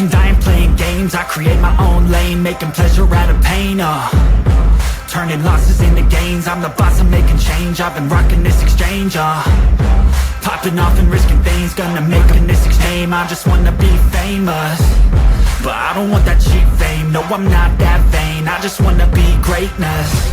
and dying playing games. I create my own lane, making pleasure out of pain, turning losses into gains. I'm the boss, I'm making change. I've been rocking this exchange, popping off and risking things. Gonna make this exchange. I just wanna be famous, but I don't want that cheap fame. No, I'm not that vain. I just wanna be greatness.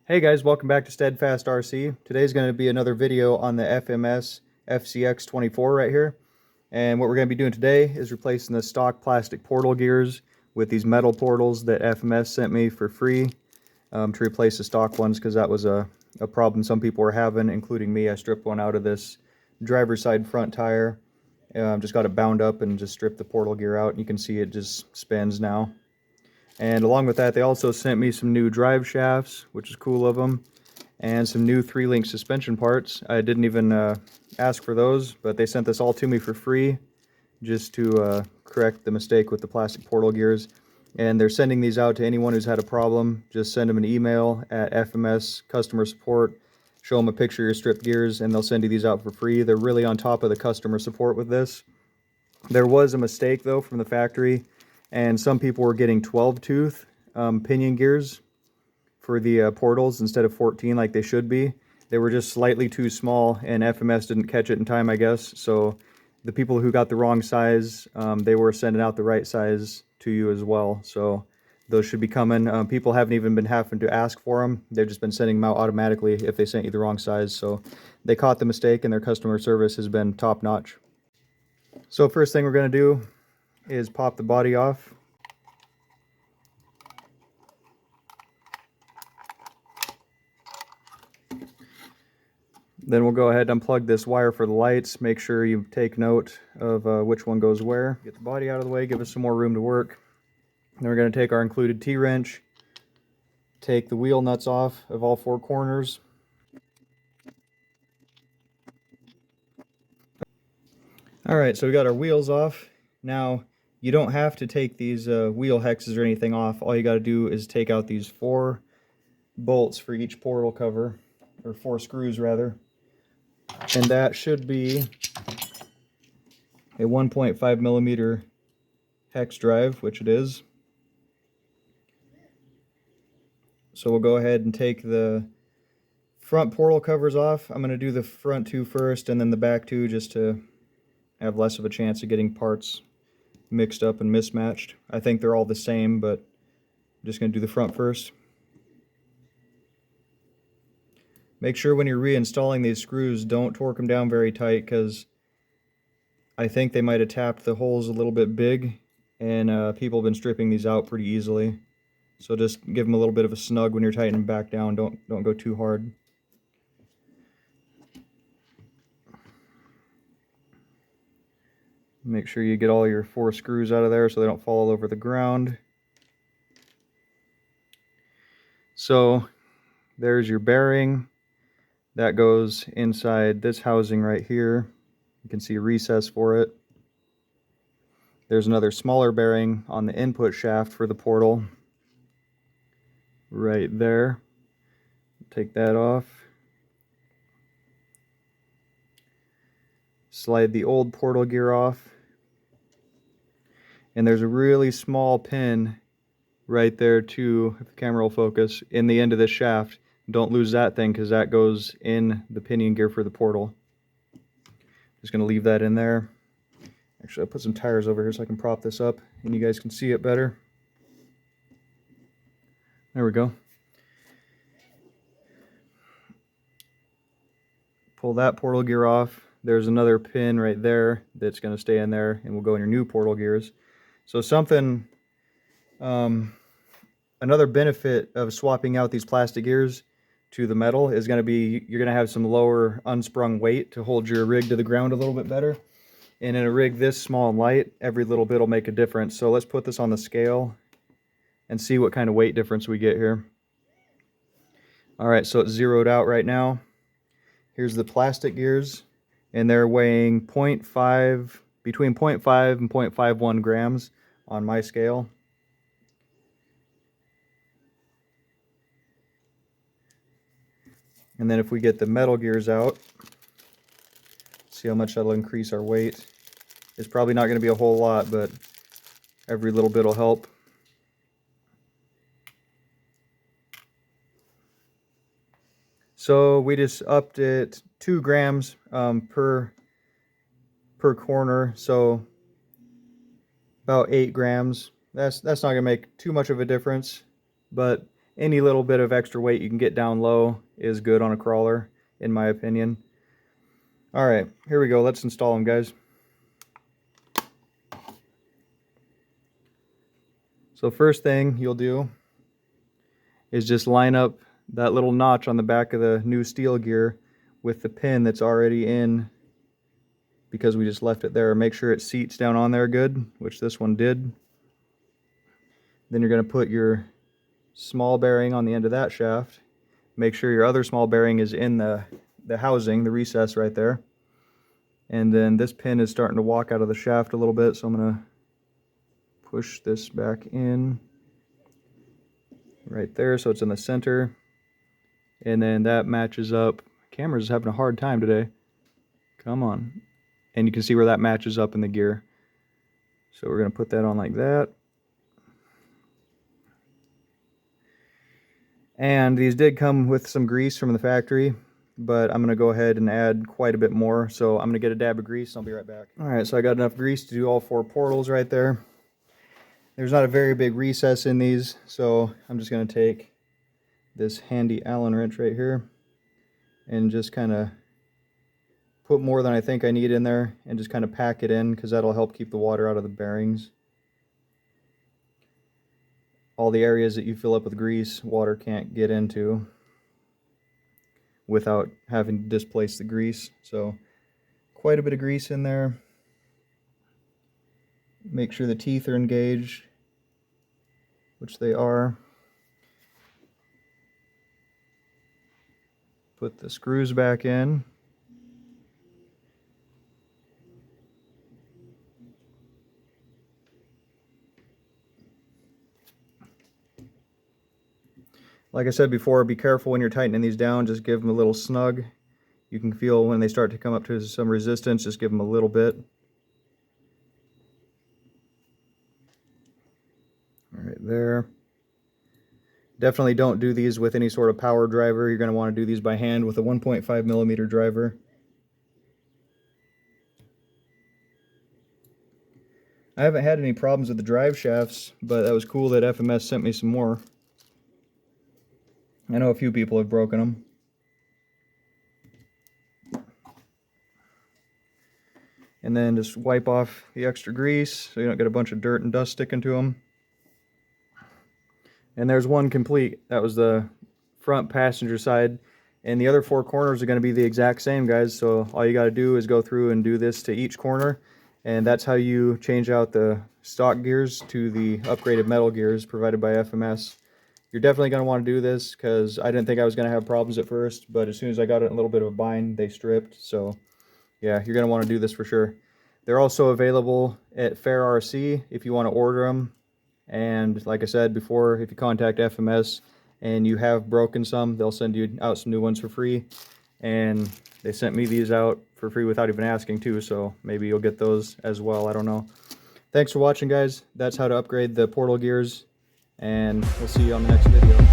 Hey guys, welcome back to Steadfast RC. Today's going to be another video on the FMS FCX 24 right here. And what we're going to be doing today is replacing the stock plastic portal gears with these metal portals that FMS sent me for free to replace the stock ones, because that was a problem some people were having, including me. I stripped one out of this driver's side front tire. Just got it bound up and just stripped the portal gear out. You can see it just spins now. And along with that, they also sent me some new drive shafts, which is cool of them, and some new 3-link suspension parts. I didn't even ask for those, but they sent this all to me for free just to correct the mistake with the plastic portal gears. And they're sending these out to anyone who's had a problem. Just send them an email at FMS customer support, show them a picture of your stripped gears, and they'll send you these out for free. They're really on top of the customer support with this. There was a mistake though from the factory, and some people were getting 12-tooth pinion gears for the portals instead of 14 like they should be. They were just slightly too small, and FMS didn't catch it in time, I guess. So the people who got the wrong size, they were sending out the right size to you as well. So those should be coming. People haven't even been having to ask for them. They've just been sending them out automatically if they sent you the wrong size. So they caught the mistake, and their customer service has been top-notch. So first thing we're going to do is pop the body off. Then we'll go ahead and unplug this wire for the lights. Make sure you take note of which one goes where. Get the body out of the way, give us some more room to work. Then we're going to take our included T-wrench, take the wheel nuts off of all 4 corners. Alright, so we got our wheels off. Now, you don't have to take these wheel hexes or anything off. All you got to do is take out these 4 bolts for each portal cover, or 4 screws rather. And that should be a 1.5 millimeter hex drive, which it is. So we'll go ahead and take the front portal covers off. I'm going to do the front 2 first and then the back 2, just to have less of a chance of getting parts mixed up and mismatched. I think they're all the same, but I'm just going to do the front first. Make sure when you're reinstalling these screws, don't torque them down very tight, because I think they might have tapped the holes a little bit big, and people have been stripping these out pretty easily. So just give them a little bit of a snug when you're tightening them back down. Don't go too hard. Make sure you get all your 4 screws out of there so they don't fall all over the ground. So there's your bearing. That goes inside this housing right here. You can see a recess for it. There's another smaller bearing on the input shaft for the portal right there. Take that off. Slide the old portal gear off. And there's a really small pin right there too, if the camera will focus, in the end of this shaft. Don't lose that thing, because that goes in the pinion gear for the portal. Just going to leave that in there. Actually, I'll put some tires over here so I can prop this up and you guys can see it better. There we go. Pull that portal gear off. There's another pin right there that's going to stay in there and will go in your new portal gears. So something, another benefit of swapping out these plastic gears to the metal is going to be, you're going to have some lower unsprung weight to hold your rig to the ground a little bit better. And in a rig this small and light, every little bit will make a difference. So let's put this on the scale and see what kind of weight difference we get here. Alright, so it's zeroed out right now. Here's the plastic gears, and they're weighing between 0.5 and 0.51 grams on my scale. And then if we get the metal gears out, see how much that'll increase our weight. It's probably not going to be a whole lot, but every little bit will help. So we just upped it 2 grams per corner, so about 8 grams. That's not going to make too much of a difference, but any little bit of extra weight you can get down low is good on a crawler, in my opinion. All right, here we go. Let's install them, guys. So first thing you'll do is just line up that little notch on the back of the new steel gear with the pin that's already in, because we just left it there. Make sure it seats down on there good, which this one did. Then you're going to put your small bearing on the end of that shaft. Make sure your other small bearing is in the housing, the recess right there. And then this pin is starting to walk out of the shaft a little bit, so I'm going to push this back in right there so it's in the center. And then that matches up. Camera's having a hard time today. Come on. And you can see where that matches up in the gear. So we're going to put that on like that. And these did come with some grease from the factory, but I'm going to go ahead and add quite a bit more. So I'm going to get a dab of grease and I'll be right back. Alright, so I got enough grease to do all 4 portals right there. There's not a very big recess in these, so I'm just going to take this handy Allen wrench right here and just kind of put more than I think I need in there and just kind of pack it in, because that'll help keep the water out of the bearings. All the areas that you fill up with grease, water can't get into without having to displace the grease. So quite a bit of grease in there. Make sure the teeth are engaged, which they are. Put the screws back in. Like I said before, be careful when you're tightening these down. Just give them a little snug. You can feel when they start to come up to some resistance, just give them a little bit. All right, there. Definitely don't do these with any sort of power driver. You're going to want to do these by hand with a 1.5 millimeter driver. I haven't had any problems with the drive shafts, but that was cool that FMS sent me some more. I know a few people have broken them. And then just wipe off the extra grease so you don't get a bunch of dirt and dust sticking to them. And there's one complete. That was the front passenger side. And the other 4 corners are going to be the exact same, guys. So all you got to do is go through and do this to each corner. And that's how you change out the stock gears to the upgraded metal gears provided by FMS. You're definitely going to want to do this, because I didn't think I was going to have problems at first, but as soon as I got it in a little bit of a bind, they stripped. So yeah, you're going to want to do this for sure. They're also available at Fair RC if you want to order them. And like I said before, if you contact FMS and you have broken some, they'll send you out some new ones for free. And they sent me these out for free without even asking too, so maybe you'll get those as well. I don't know. Thanks for watching, guys. That's how to upgrade the portal gears, and we'll see you on the next video.